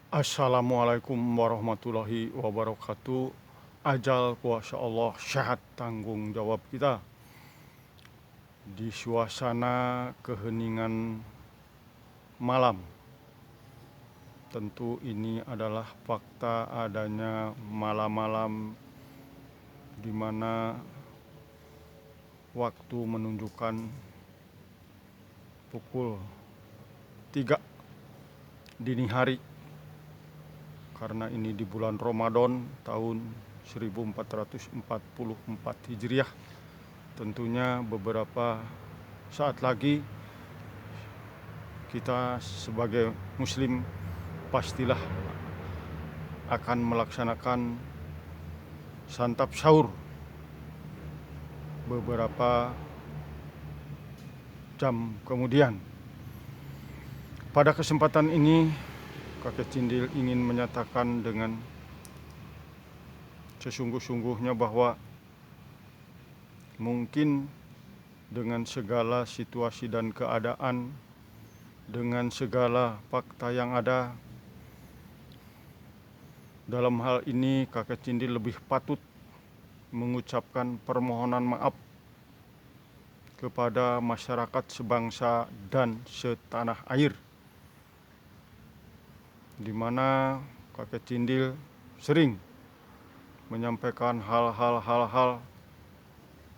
Assalamualaikum warahmatullahi wabarakatuh. Ajal kuasa Allah, syahat tanggung jawab kita. Di suasana keheningan malam, tentu ini adalah fakta adanya malam-malam di mana waktu menunjukkan pukul 3 dini hari, karena ini di bulan Ramadan tahun 1444 Hijriah. Tentunya beberapa saat lagi kita sebagai muslim pastilah akan melaksanakan santap sahur beberapa jam kemudian. Pada kesempatan ini, Kakek Cindil ingin menyatakan dengan sesungguh-sungguhnya bahwa mungkin dengan segala situasi dan keadaan, dengan segala fakta yang ada, dalam hal ini Kakek Cindil lebih patut mengucapkan permohonan maaf kepada masyarakat sebangsa dan setanah air, di mana Kakek Cindil sering menyampaikan hal-hal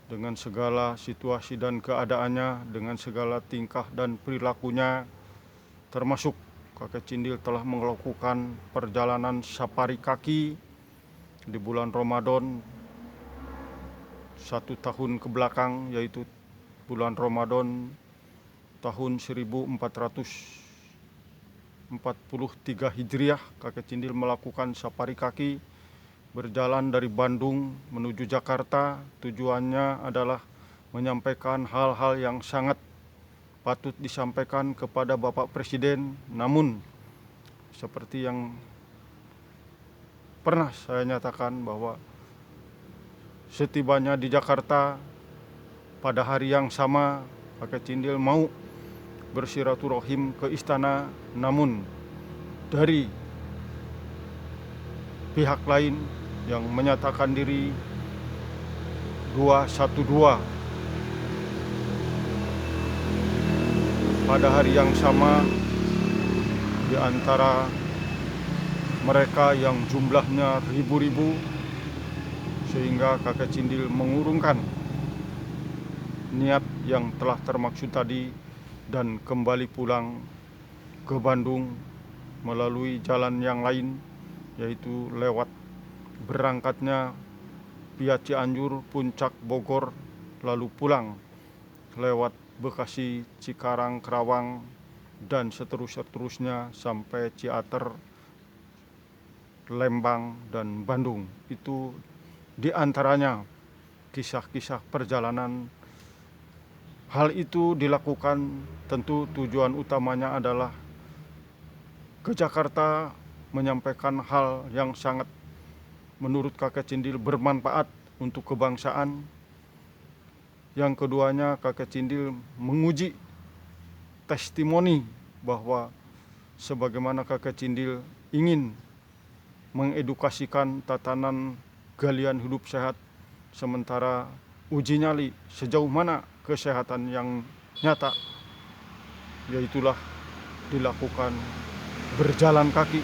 dengan segala situasi dan keadaannya, dengan segala tingkah dan perilakunya, termasuk Kakek Cindil telah melakukan perjalanan safari kaki di bulan Ramadan 1 tahun ke belakang, yaitu bulan Ramadan tahun 1443 Hijriah. Kakek Cindil melakukan safari kaki berjalan dari Bandung menuju Jakarta. Tujuannya adalah menyampaikan hal-hal yang sangat patut disampaikan kepada Bapak Presiden. Namun seperti yang pernah saya nyatakan bahwa setibanya di Jakarta pada hari yang sama, Kakek Cindil mau bersilaturahim ke istana, namun dari pihak lain yang menyatakan diri 212 pada hari yang sama, di antara mereka yang jumlahnya ribu-ribu, sehingga Kakek Cindil mengurungkan niat yang telah termaksud tadi dan kembali pulang ke Bandung melalui jalan yang lain, yaitu lewat berangkatnya via Cianjur, Puncak, Bogor, lalu pulang lewat Bekasi, Cikarang, Kerawang, dan seterusnya sampai Ciater, Lembang, dan Bandung. Itu diantaranya kisah-kisah perjalanan. Hal itu dilakukan tentu tujuan utamanya adalah ke Jakarta menyampaikan hal yang sangat menurut Kakek Cindil bermanfaat untuk kebangsaan. Yang keduanya, Kakek Cindil menguji testimoni bahwa sebagaimana Kakek Cindil ingin mengedukasikan tatanan galian hidup sehat, sementara uji nyali sejauh mana kesehatan yang nyata, yaitulah dilakukan berjalan kaki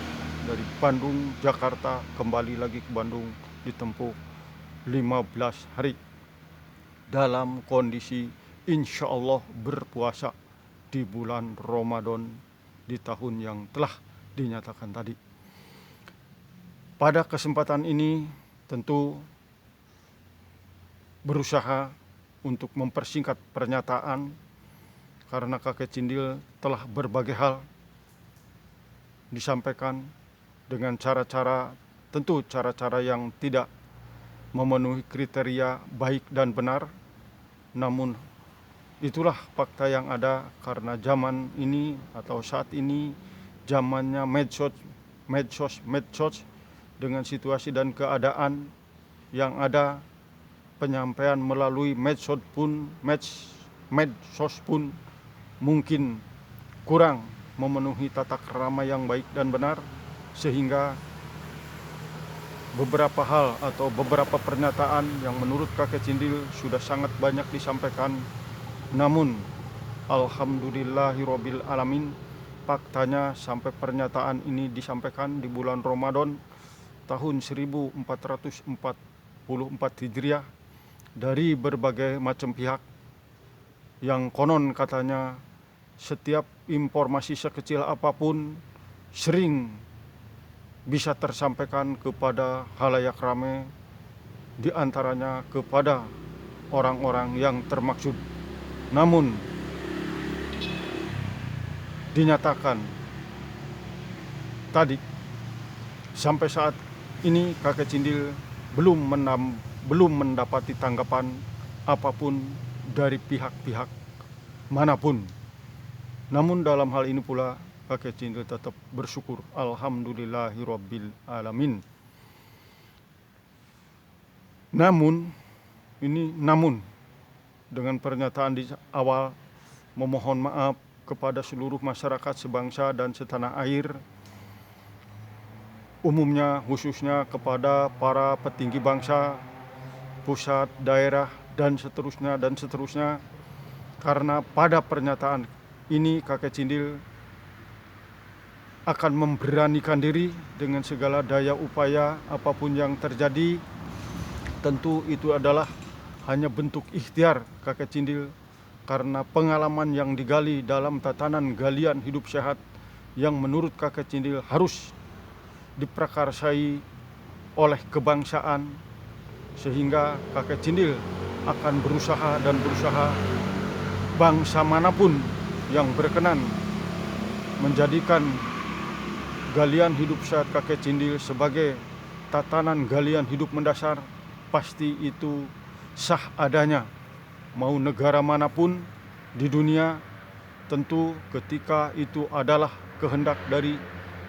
dari Bandung, Jakarta, kembali lagi ke Bandung, ditempuh 15 hari dalam kondisi insya Allah berpuasa di bulan Ramadan di tahun yang telah dinyatakan tadi. Pada kesempatan ini tentu berusaha untuk mempersingkat pernyataan, karena Kakek Cindil telah berbagai hal disampaikan dengan cara-cara, tentu cara-cara yang tidak memenuhi kriteria baik dan benar. Namun itulah fakta yang ada, karena zaman ini atau saat ini zamannya medsos dengan situasi dan keadaan yang ada, penyampaian melalui medsos pun mungkin kurang memenuhi tata krama yang baik dan benar, sehingga beberapa hal atau beberapa pernyataan yang menurut kakek Cindil sudah sangat banyak disampaikan. Namun alhamdulillahirabbil alamin, faktanya sampai pernyataan ini disampaikan di bulan Ramadan tahun 1444 Hijriah dari berbagai macam pihak yang konon katanya setiap informasi sekecil apapun sering bisa tersampaikan kepada halayak ramai, di antaranya kepada orang-orang yang termaksud. Namun dinyatakan tadi sampai saat ini kakek Cindil belum mendapati tanggapan apapun dari pihak-pihak manapun. Namun dalam hal ini pula kakek Cindil tetap bersyukur, alhamdulillahirabbil alamin. Namun dengan pernyataan di awal memohon maaf kepada seluruh masyarakat sebangsa dan setanah air, umumnya khususnya kepada para petinggi bangsa, pusat, daerah, dan seterusnya, karena pada pernyataan ini kakek Cindil akan memberanikan diri dengan segala daya upaya apapun yang terjadi. Tentu itu adalah hanya bentuk ikhtiar kakek Cindil karena pengalaman yang digali dalam tatanan galian hidup sehat yang menurut kakek Cindil harus diprakarsai oleh kebangsaan, sehingga kakek Cindil akan berusaha bangsa manapun yang berkenan menjadikan galian hidup sehat kakek Cindil sebagai tatanan galian hidup mendasar, pasti itu sah adanya. Mau negara manapun di dunia, tentu ketika itu adalah kehendak dari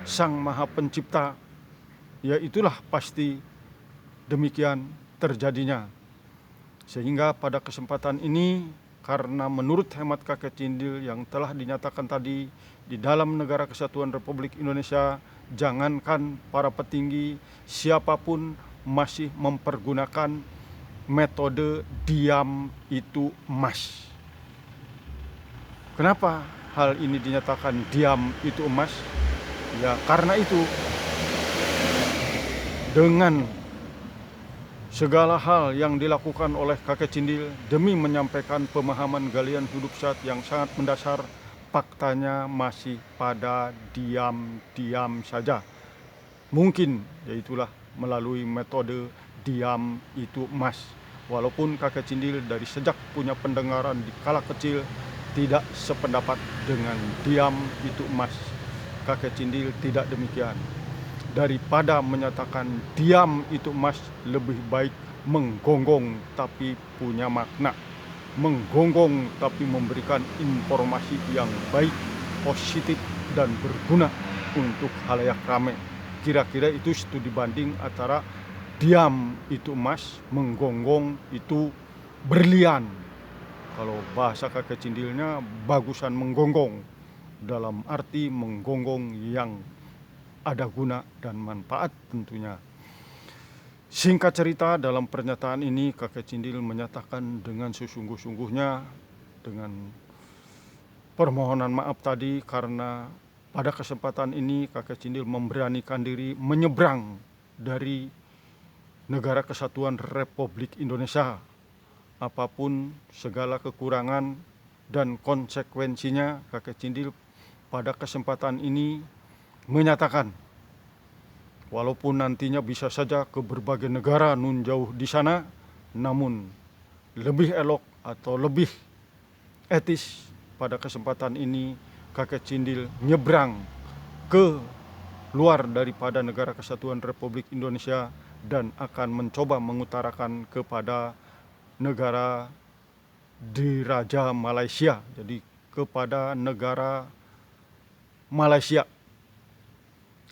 Sang Maha Pencipta, ya itulah pasti demikian terjadinya. Sehingga pada kesempatan ini, karena menurut hemat kakek Cindil yang telah dinyatakan tadi, di dalam negara kesatuan Republik Indonesia, jangankan para petinggi, siapapun masih mempergunakan metode diam itu emas. Kenapa hal ini dinyatakan diam itu emas? Ya karena itu, dengan segala hal yang dilakukan oleh kakek Cindil demi menyampaikan pemahaman galian hidup sehat yang sangat mendasar, faktanya masih pada diam saja. Mungkin yaitulah melalui metode diam itu emas. Walaupun kakek Cindil dari sejak punya pendengaran di kala kecil tidak sependapat dengan diam itu emas, kakek Cindil tidak demikian. Daripada menyatakan diam itu emas, lebih baik menggonggong tapi punya makna, menggonggong tapi memberikan informasi yang baik, positif, dan berguna untuk halayak ramai. Kira-kira itu studi banding antara diam itu emas, menggonggong itu berlian. Kalau bahasa kakek Cindilnya bagusan menggonggong, dalam arti menggonggong yang ada guna dan manfaat tentunya. Singkat cerita, dalam pernyataan ini kakek Cindil menyatakan dengan sesungguh-sungguhnya, dengan permohonan maaf tadi, karena pada kesempatan ini kakek Cindil memberanikan diri menyeberang dari negara kesatuan Republik Indonesia. Apapun segala kekurangan dan konsekuensinya, kakek Cindil pada kesempatan ini menyatakan, walaupun nantinya bisa saja ke berbagai negara nun jauh di sana, namun lebih elok atau lebih etis pada kesempatan ini kakek Cindil nyebrang ke luar daripada negara kesatuan Republik Indonesia dan akan mencoba mengutarakan kepada negara Diraja Malaysia, jadi kepada negara Malaysia.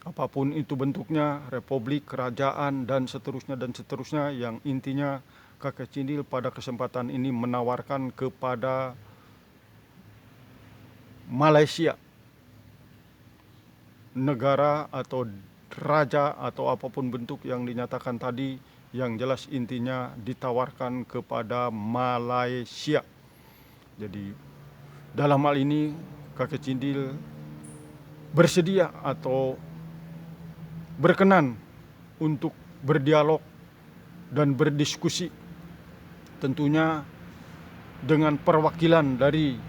Apapun itu bentuknya, republik, kerajaan, dan seterusnya, yang intinya kakek Cindil pada kesempatan ini menawarkan kepada Malaysia, negara atau raja atau apapun bentuk yang dinyatakan tadi, yang jelas intinya ditawarkan kepada Malaysia. Jadi dalam hal ini kakek Cindil bersedia atau berkenan untuk berdialog dan berdiskusi, tentunya dengan perwakilan dari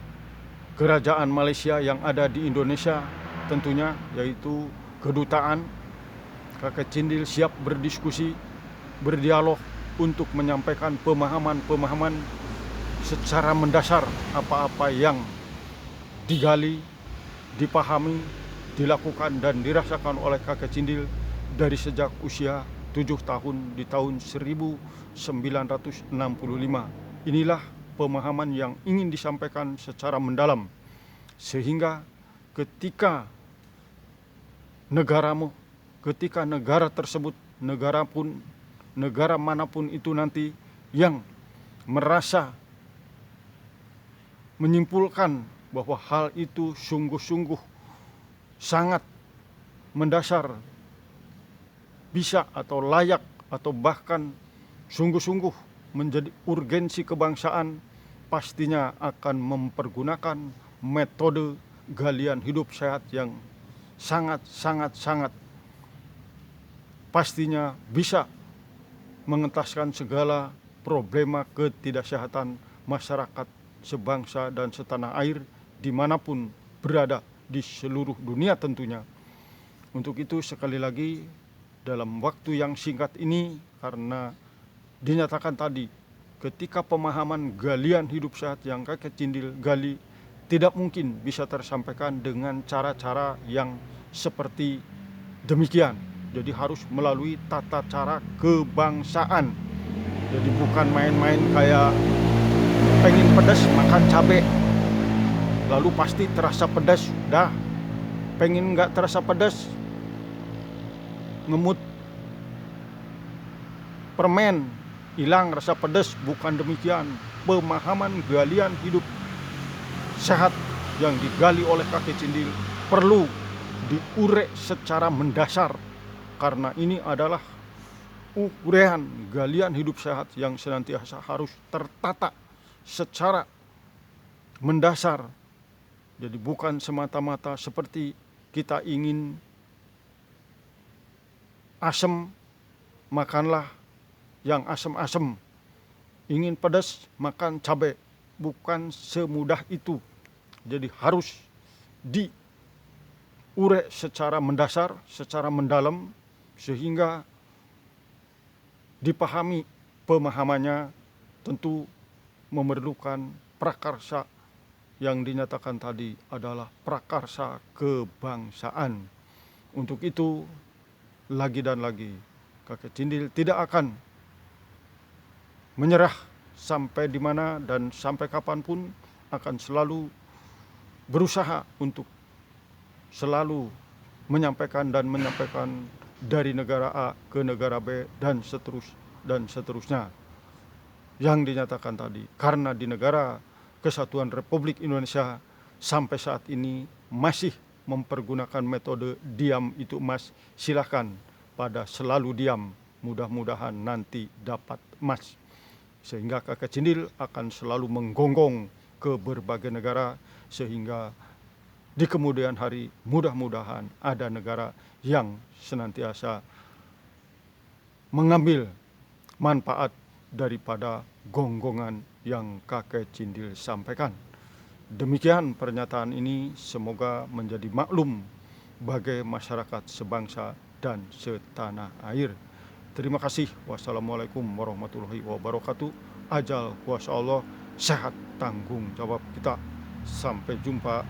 kerajaan Malaysia yang ada di Indonesia, tentunya yaitu kedutaan. Kakek Cindil siap berdiskusi, berdialog untuk menyampaikan pemahaman-pemahaman secara mendasar apa-apa yang digali, dipahami, dilakukan dan dirasakan oleh kakek Cindil dari sejak usia 7 tahun di tahun 1965. Inilah pemahaman yang ingin disampaikan secara mendalam, sehingga ketika negara tersebut, negara manapun itu nanti yang merasa menyimpulkan bahwa hal itu sungguh-sungguh sangat mendasar, bisa atau layak atau bahkan sungguh-sungguh menjadi urgensi kebangsaan, pastinya akan mempergunakan metode galian hidup sehat yang sangat pastinya bisa mengentaskan segala problema ketidaksehatan masyarakat sebangsa dan setanah air dimanapun berada di seluruh dunia tentunya. Untuk itu sekali lagi dalam waktu yang singkat ini, karena dinyatakan tadi ketika pemahaman galian hidup sehat yang kakek Cindil gali tidak mungkin bisa tersampaikan dengan cara-cara yang seperti demikian. Jadi harus melalui tata cara kebangsaan. Jadi bukan main-main kayak pengen pedas makan cabai, lalu pasti terasa pedas. Dah pengen nggak terasa pedas, ngemut permen, hilang rasa pedas. Bukan demikian. Pemahaman galian hidup sehat yang digali oleh kakek Cindil perlu diurek secara mendasar, karena ini adalah uraian galian hidup sehat yang senantiasa harus tertata secara mendasar. Jadi bukan semata-mata seperti kita ingin asam, makanlah yang asam-asam, ingin pedas, makan cabai. Bukan semudah itu. Jadi harus diurek secara mendasar, secara mendalam, sehingga dipahami pemahamannya. Tentu memerlukan prakarsa yang dinyatakan tadi adalah prakarsa kebangsaan. Untuk itu lagi dan lagi kakek Cindil tidak akan menyerah sampai di mana dan sampai kapanpun, akan selalu berusaha untuk selalu menyampaikan dari negara A ke negara B dan seterusnya yang dinyatakan tadi. Karena di negara Kesatuan Republik Indonesia sampai saat ini masih mempergunakan metode diam itu emas, silahkan pada selalu diam, mudah-mudahan nanti dapat emas. Sehingga kakek Cindil akan selalu menggonggong ke berbagai negara, sehingga di kemudian hari mudah-mudahan ada negara yang senantiasa mengambil manfaat daripada gonggongan yang kakek Cindil sampaikan. Demikian pernyataan ini, semoga menjadi maklum bagi masyarakat sebangsa dan setanah air. Terima kasih. Wassalamualaikum warahmatullahi wabarakatuh. Ajal kuasa Allah, sehat tanggung jawab kita. Sampai jumpa